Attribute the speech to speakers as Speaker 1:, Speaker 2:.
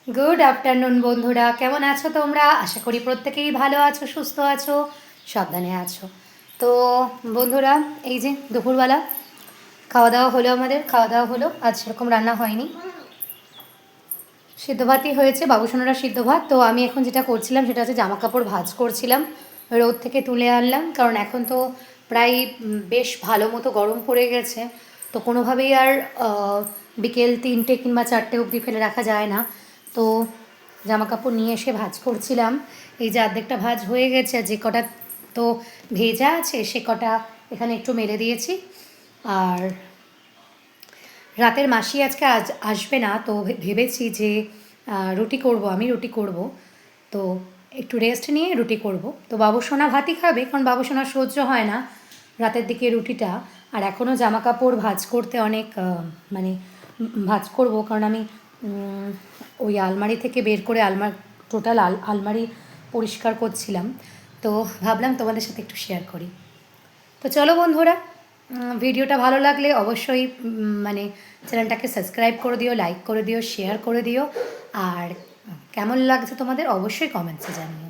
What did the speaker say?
Speaker 1: Good afternoon বন্ধুরা, কেমন আছো তোমরা? আশা করি প্রত্যেকেই ভালো আছো, সুস্থ আছো, সাবধানে আছো। তো বন্ধুরা, এই যে দুপুরবেলা খাওয়া দাওয়া হলো, আমাদের খাওয়া দাওয়া হলো। আজ সেরকম রান্না হয়নি, সিদ্ধ ভাতই হয়েছে, বাবুসোনারা সিদ্ধ ভাত। তো আমি এখন যেটা করছিলাম সেটা হচ্ছে জামা কাপড় ভাঁজ করছিলাম, রোদ থেকে তুলে আনলাম, কারণ এখন তো প্রায় বেশ ভালো মতো গরম পড়ে গেছে। তো কোনোভাবেই আর বিকেল 3টে কিংবা 4টে অবধি ফেলে রাখা যায় না। তো জামা কাপড় নিয়ে এসে ভাঁজ করছিলাম। এই যে অর্ধেকটা ভাঁজ হয়ে গেছে, যে কটা তো ভেজা আছে সে কটা এখানে একটু মেলে দিয়েছি। আর রাতের মাসি আজকে আসবে না, তো ভেবেছি যে রুটি করব, আমি রুটি করব। তো একটু রেস্ট নিয়ে রুটি করব। তো বাবুসোনা ভাতই খাবে, কারণ বাবুসোনার সহ্য হয় না রাতের দিকে রুটিটা। আর এখনও জামা কাপড় ভাঁজ করতে অনেক মানে ভাঁজ করব, কারণ আমি ওই আলমারি থেকে বের করে টোটাল আলমারি পরিষ্কার করছিলাম। তো ভাবলাম তোমাদের সাথে একটু শেয়ার করি। তো চলো বন্ধুরা, ভিডিওটা ভালো লাগলে অবশ্যই মানে চ্যানেলটাকে সাবস্ক্রাইব করে দিও, লাইক করে দিও, শেয়ার করে দিও। আর কেমন লাগছে তোমাদের অবশ্যই কমেন্টসে জানিও।